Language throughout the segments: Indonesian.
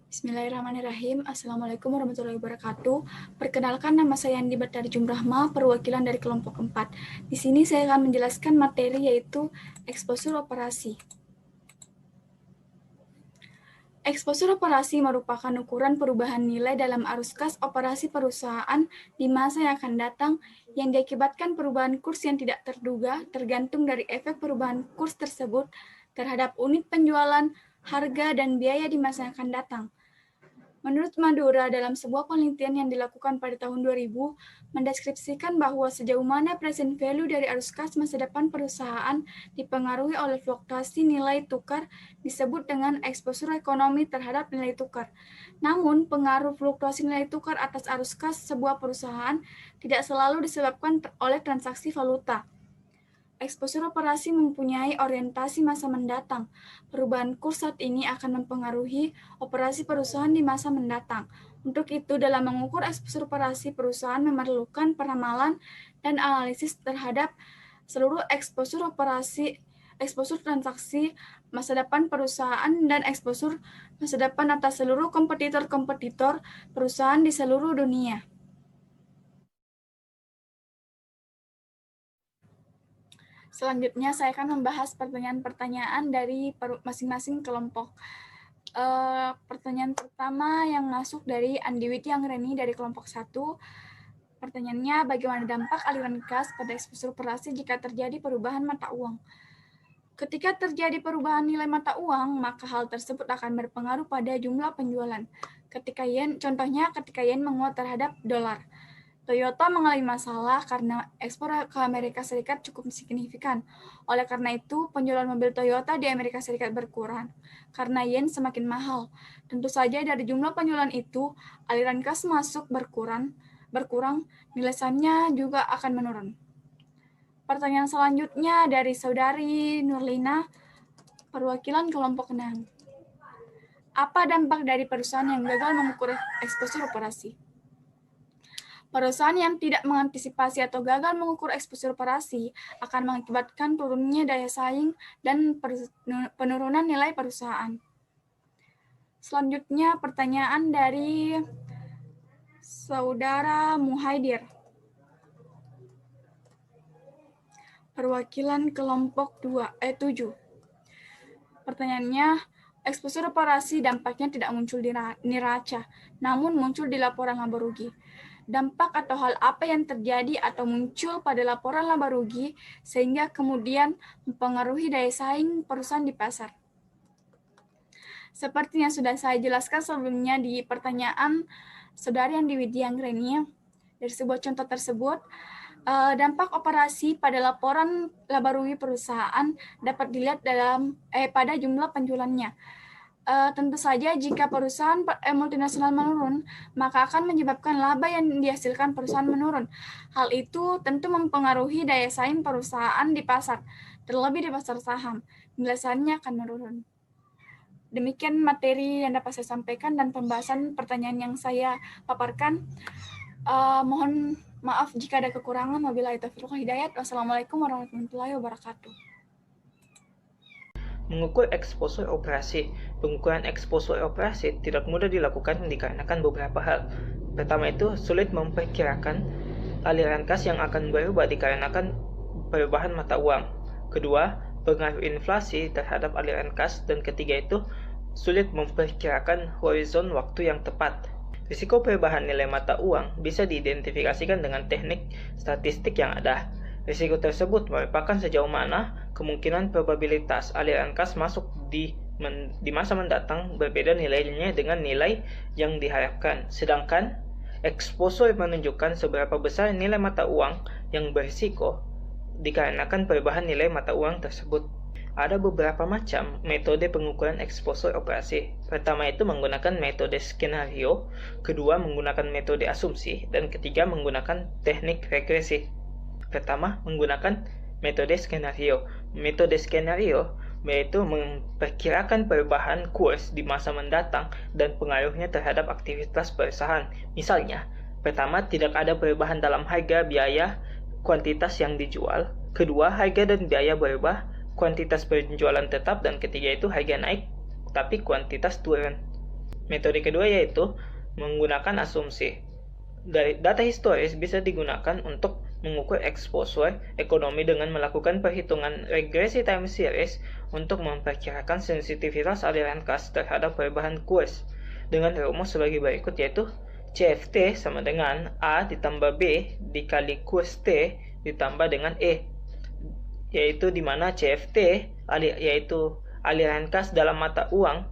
Bismillahirrahmanirrahim. Assalamualaikum warahmatullahi wabarakatuh. Perkenalkan, nama saya Andi Batari Jumrahma, perwakilan dari kelompok 4. Di sini saya akan menjelaskan materi yaitu eksposur operasi. Eksposur operasi merupakan ukuran perubahan nilai dalam arus kas operasi perusahaan di masa yang akan datang yang diakibatkan perubahan kurs yang tidak terduga tergantung dari efek perubahan kurs tersebut terhadap unit penjualan, harga, dan biaya di masa yang akan datang. Menurut Madura, dalam sebuah penelitian yang dilakukan pada tahun 2000, mendeskripsikan bahwa sejauh mana present value dari arus kas masa depan perusahaan dipengaruhi oleh fluktuasi nilai tukar disebut dengan eksposur ekonomi terhadap nilai tukar. Namun, pengaruh fluktuasi nilai tukar atas arus kas sebuah perusahaan tidak selalu disebabkan oleh transaksi valuta. Eksposur operasi mempunyai orientasi masa mendatang. Perubahan kurs saat ini akan mempengaruhi operasi perusahaan di masa mendatang. Untuk itu, dalam mengukur eksposur operasi, perusahaan memerlukan peramalan dan analisis terhadap seluruh eksposur operasi, eksposur transaksi masa depan perusahaan, dan eksposur masa depan atas seluruh kompetitor-kompetitor perusahaan di seluruh dunia. Selanjutnya, saya akan membahas pertanyaan-pertanyaan dari masing-masing kelompok. Pertanyaan pertama yang masuk dari Andi Widyang Reni dari kelompok 1. Pertanyaannya, bagaimana dampak aliran kas pada eksposur operasi jika terjadi perubahan mata uang? Ketika terjadi perubahan nilai mata uang, maka hal tersebut akan berpengaruh pada jumlah penjualan. Contohnya ketika yen menguat terhadap dolar. Toyota mengalami masalah karena ekspor ke Amerika Serikat cukup signifikan. Oleh karena itu, penjualan mobil Toyota di Amerika Serikat berkurang karena yen semakin mahal. Tentu saja dari jumlah penjualan itu, aliran kas masuk berkurang, nilai sahamnya juga akan menurun. Pertanyaan selanjutnya dari Saudari Nurlina, perwakilan kelompok 6. Apa dampak dari perusahaan yang gagal mengukur eksposur operasi? Perusahaan yang tidak mengantisipasi atau gagal mengukur eksposur operasi akan mengakibatkan turunnya daya saing dan penurunan nilai perusahaan. Selanjutnya, pertanyaan dari Saudara Muhaidir, perwakilan kelompok 7. Pertanyaannya, eksposur operasi dampaknya tidak muncul di neraca, namun muncul di laporan laba rugi. Dampak atau hal apa yang terjadi atau muncul pada laporan laba rugi sehingga kemudian mempengaruhi daya saing perusahaan di pasar. Seperti yang sudah saya jelaskan sebelumnya di pertanyaan Saudari Andi Widyang Reni, dari sebuah contoh tersebut, dampak operasi pada laporan laba rugi perusahaan dapat dilihat pada jumlah penjualannya. Tentu saja jika perusahaan multinasional menurun, maka akan menyebabkan laba yang dihasilkan perusahaan menurun. Hal itu tentu mempengaruhi daya saing perusahaan di pasar, terlebih di pasar saham. Nilai sahamnya akan menurun. Demikian materi yang dapat saya sampaikan dan pembahasan pertanyaan yang saya paparkan. Mohon maaf jika ada kekurangan. Wabillahi taufiq wal hidayah. Wassalamualaikum warahmatullahi wabarakatuh. Mengukur eksposur operasi. Pengukuran eksposur operasi tidak mudah dilakukan dikarenakan beberapa hal. Pertama itu, sulit memperkirakan aliran kas yang akan berubah dikarenakan perubahan mata uang. Kedua, pengaruh inflasi terhadap aliran kas. Dan ketiga itu, sulit memperkirakan horizon waktu yang tepat. Risiko perubahan nilai mata uang bisa diidentifikasikan dengan teknik statistik yang ada. Risiko tersebut merupakan sejauh mana kemungkinan probabilitas aliran kas masuk di masa mendatang berbeda nilainya dengan nilai yang diharapkan. Sedangkan eksposur menunjukkan seberapa besar nilai mata uang yang berisiko dikarenakan perubahan nilai mata uang tersebut. Ada beberapa macam metode pengukuran eksposur operasi. Pertama itu menggunakan metode skenario, kedua menggunakan metode asumsi, dan ketiga menggunakan teknik regresi. Pertama, menggunakan metode skenario. Metode skenario yaitu memperkirakan perubahan kurs di masa mendatang dan pengaruhnya terhadap aktivitas perusahaan. Misalnya, pertama, tidak ada perubahan dalam harga, biaya, kuantitas yang dijual. Kedua, harga dan biaya berubah, kuantitas penjualan tetap. Dan ketiga itu harga naik, tapi kuantitas turun. Metode kedua yaitu menggunakan asumsi. Dari data historis bisa digunakan untuk mengukur exposure ekonomi dengan melakukan perhitungan regresi time series untuk memperkirakan sensitivitas aliran kas terhadap perubahan kurs dengan rumus sebagai berikut, yaitu CFT sama dengan A ditambah B dikali kurs T ditambah dengan E, yaitu di mana CFT yaitu aliran kas dalam mata uang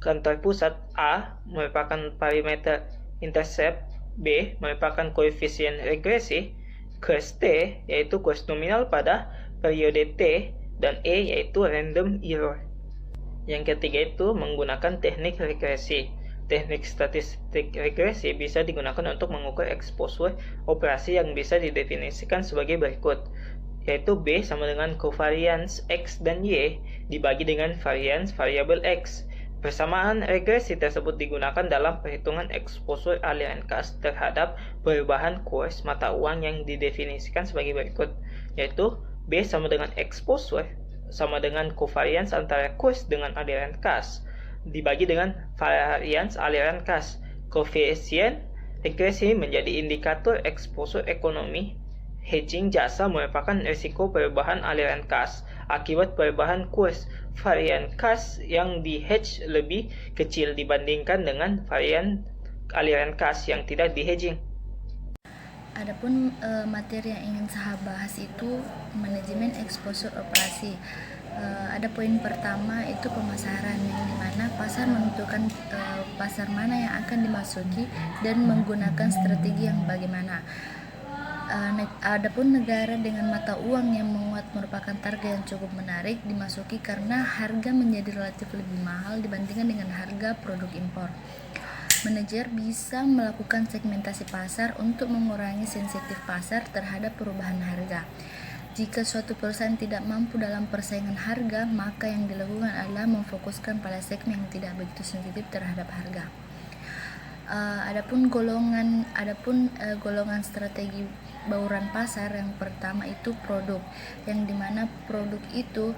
kantor pusat, A merupakan parameter intercept, B merupakan koefisien regresi, kurs T yaitu kurs nominal pada periode T, dan E yaitu random error. Yang ketiga itu menggunakan teknik regresi. Teknik statistik regresi bisa digunakan untuk mengukur exposure operasi yang bisa didefinisikan sebagai berikut, yaitu B sama dengan covariance X dan Y dibagi dengan variance variabel X. Persamaan regresi tersebut digunakan dalam perhitungan exposure aliran kas terhadap perubahan kurs mata uang yang didefinisikan sebagai berikut, yaitu B sama dengan exposure sama dengan covariance antara kurs dengan aliran kas dibagi dengan variance aliran kas. Koefisien regresi menjadi indikator exposure ekonomi. Hedging jasa merupakan risiko perubahan aliran kas akibat perubahan kurs. Varian kas yang di hedge lebih kecil dibandingkan dengan varian aliran kas yang tidak di hedging. Adapun materi yang ingin saya bahas itu manajemen exposure operasi. Ada poin pertama itu pemasaran, yang dimana pasar menentukan pasar mana yang akan dimasuki dan menggunakan strategi yang bagaimana. Adapun negara dengan mata uang yang menguat merupakan target yang cukup menarik dimasuki karena harga menjadi relatif lebih mahal dibandingkan dengan harga produk impor. Manajer bisa melakukan segmentasi pasar untuk mengurangi sensitif pasar terhadap perubahan harga. Jika suatu perusahaan tidak mampu dalam persaingan harga, maka yang dilakukan adalah memfokuskan pada segmen yang tidak begitu sensitif terhadap harga. Adapun golongan strategi bauran pasar, yang pertama itu produk, yang dimana produk itu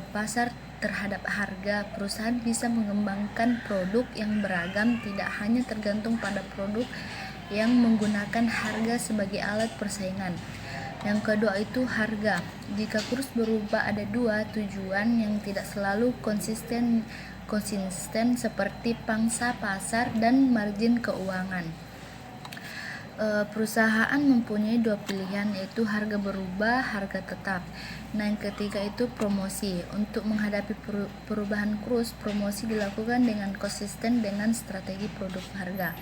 pasar terhadap harga. Perusahaan bisa mengembangkan produk yang beragam, tidak hanya tergantung pada produk yang menggunakan harga sebagai alat persaingan. Yang kedua itu harga. Jika kurs berubah, ada dua tujuan yang tidak selalu konsisten seperti pangsa pasar dan margin keuangan. Perusahaan mempunyai dua pilihan, yaitu harga berubah, harga tetap. Nah, yang ketiga itu promosi. Untuk menghadapi perubahan kurs, promosi dilakukan dengan konsisten dengan strategi produk harga.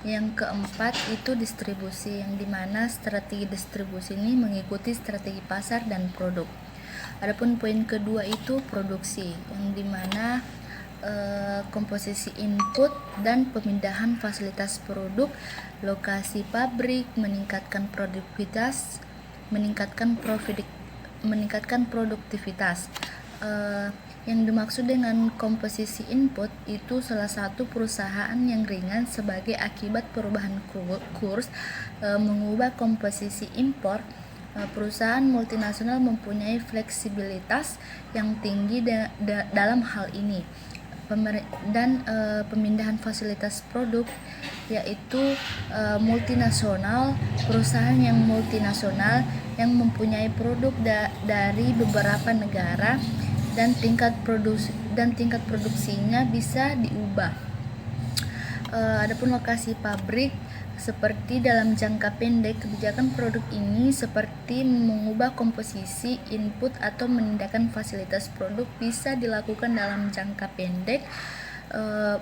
Yang keempat itu distribusi, yang dimana strategi distribusi ini mengikuti strategi pasar dan produk. Adapun poin kedua itu produksi, yang dimana komposisi input dan pemindahan fasilitas produk, lokasi pabrik, meningkatkan produktivitas. Yang dimaksud dengan komposisi input itu salah satu perusahaan yang ringan sebagai akibat perubahan kurs mengubah komposisi impor. Perusahaan multinasional mempunyai fleksibilitas yang tinggi dalam hal ini. Pemindahan fasilitas produk, yaitu multinasional, perusahaan yang multinasional yang mempunyai produk dari beberapa negara dan tingkat produksinya bisa diubah. Adapun lokasi pabrik, seperti dalam jangka pendek, kebijakan produk ini seperti mengubah komposisi input atau memindahkan fasilitas produk bisa dilakukan dalam jangka pendek.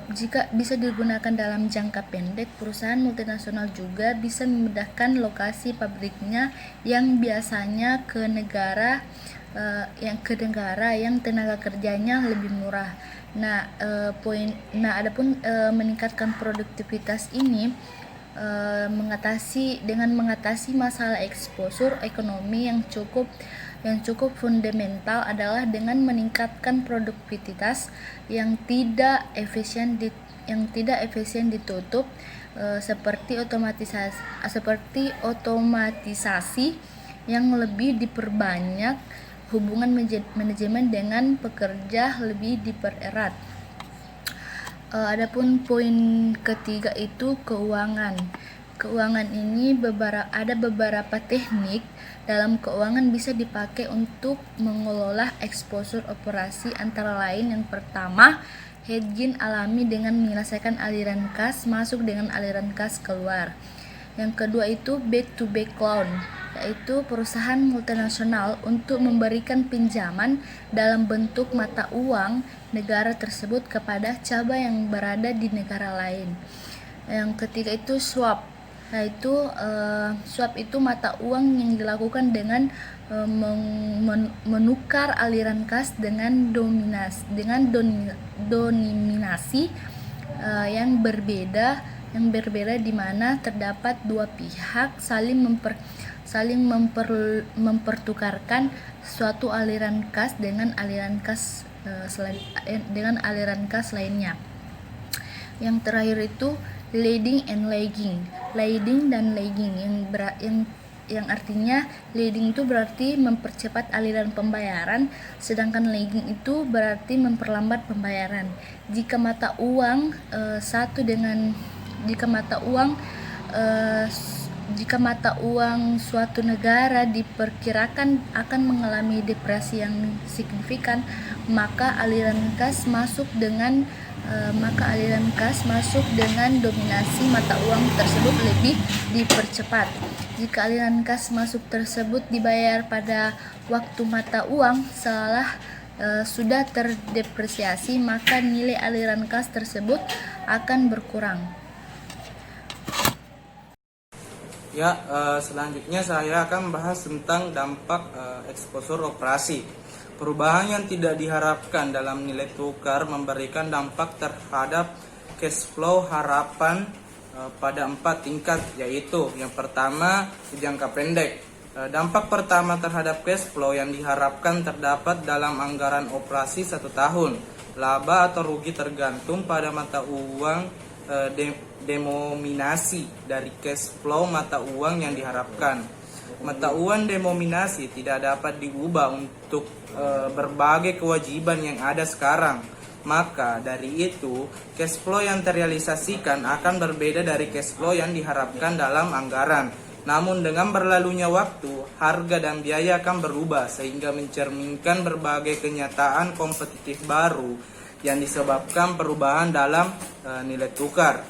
Jika bisa digunakan dalam jangka pendek, perusahaan multinasional juga bisa memindahkan lokasi pabriknya yang biasanya ke negara yang tenaga kerjanya lebih murah. Adapun meningkatkan produktivitas ini mengatasi masalah exposure ekonomi yang cukup fundamental adalah dengan meningkatkan produktivitas yang tidak efisien ditutup, seperti otomatisasi yang lebih diperbanyak, hubungan manajemen dengan pekerja lebih dipererat. Adapun poin ketiga itu keuangan. Keuangan ini ada beberapa teknik dalam keuangan bisa dipakai untuk mengelola eksposur operasi, antara lain yang pertama hedging alami dengan menyelesaikan aliran kas masuk dengan aliran kas keluar. Yang kedua itu back to back loan, yaitu perusahaan multinasional untuk memberikan pinjaman dalam bentuk mata uang negara tersebut kepada cabang yang berada di negara lain. Yang ketiga itu swap, yaitu swap itu mata uang yang dilakukan dengan menukar aliran kas dengan denominasi yang berbeda di mana terdapat dua pihak saling mempertukarkan suatu aliran kas dengan aliran kas lainnya. Yang terakhir itu leading and lagging. Leading dan lagging yang artinya leading itu berarti mempercepat aliran pembayaran, sedangkan lagging itu berarti memperlambat pembayaran. Jika mata uang suatu negara diperkirakan akan mengalami depresi yang signifikan, maka aliran kas masuk dengan dominasi mata uang tersebut lebih dipercepat. Jika aliran kas masuk tersebut dibayar pada waktu mata uang sudah terdepresiasi, maka nilai aliran kas tersebut akan berkurang. Ya, selanjutnya saya akan membahas tentang dampak eksposur operasi. Perubahan yang tidak diharapkan dalam nilai tukar memberikan dampak terhadap cash flow harapan pada 4 tingkat, yaitu yang pertama jangka pendek. Dampak pertama terhadap cash flow yang diharapkan terdapat dalam anggaran operasi 1 tahun. Laba atau rugi tergantung pada mata uang denominasi dari cash flow mata uang yang diharapkan. Mata uang denominasi tidak dapat diubah untuk berbagai kewajiban yang ada sekarang. Maka dari itu, cash flow yang terrealisasikan akan berbeda dari cash flow yang diharapkan dalam anggaran. Namun dengan berlalunya waktu, harga dan biaya akan berubah sehingga mencerminkan berbagai kenyataan kompetitif baru yang disebabkan perubahan dalam nilai tukar.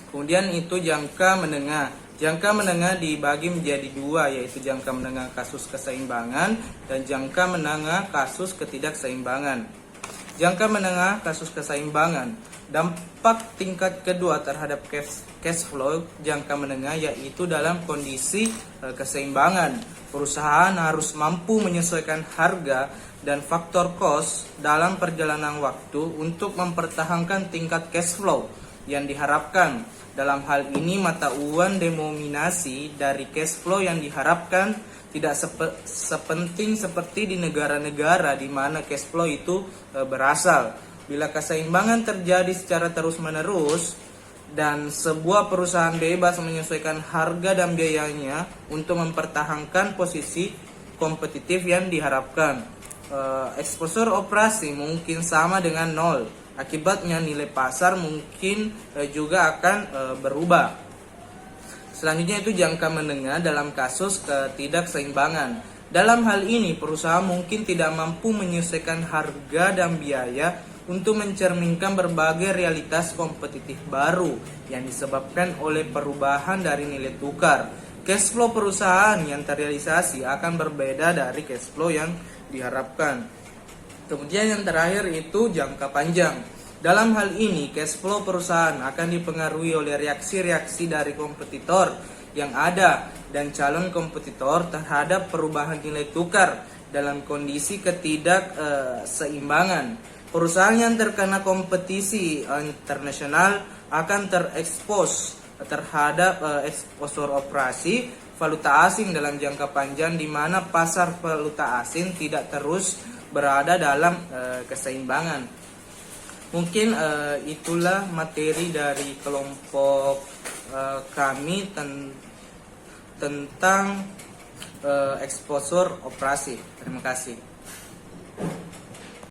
Kemudian itu jangka menengah. Jangka menengah dibagi menjadi 2, yaitu jangka menengah kasus keseimbangan dan jangka menengah kasus ketidakseimbangan. Jangka menengah kasus keseimbangan. Dampak tingkat kedua terhadap cash flow jangka menengah yaitu dalam kondisi keseimbangan. Perusahaan harus mampu menyesuaikan harga dan faktor cost dalam perjalanan waktu untuk mempertahankan tingkat cash flow yang diharapkan. Dalam hal ini mata uang denominasi dari cash flow yang diharapkan tidak sepenting seperti di negara-negara di mana cash flow itu berasal. Bila keseimbangan terjadi secara terus-menerus dan sebuah perusahaan bebas menyesuaikan harga dan biayanya untuk mempertahankan posisi kompetitif yang diharapkan, eksposur operasi mungkin sama dengan 0. Akibatnya nilai pasar mungkin juga akan berubah. Selanjutnya itu jangka menengah dalam kasus ketidakseimbangan. Dalam hal ini perusahaan mungkin tidak mampu menyesuaikan harga dan biaya untuk mencerminkan berbagai realitas kompetitif baru yang disebabkan oleh perubahan dari nilai tukar. Cash flow perusahaan yang terrealisasi akan berbeda dari cash flow yang diharapkan. Kemudian yang terakhir itu jangka panjang. Dalam hal ini, cash flow perusahaan akan dipengaruhi oleh reaksi-reaksi dari kompetitor yang ada dan calon kompetitor terhadap perubahan nilai tukar dalam kondisi ketidakseimbangan. Perusahaan yang terkena kompetisi internasional akan terekspos terhadap eksposur operasi valuta asing dalam jangka panjang, di mana pasar valuta asing tidak terus berada dalam keseimbangan. Mungkin itulah materi dari kelompok kami tentang eksposur operasi. Terima kasih.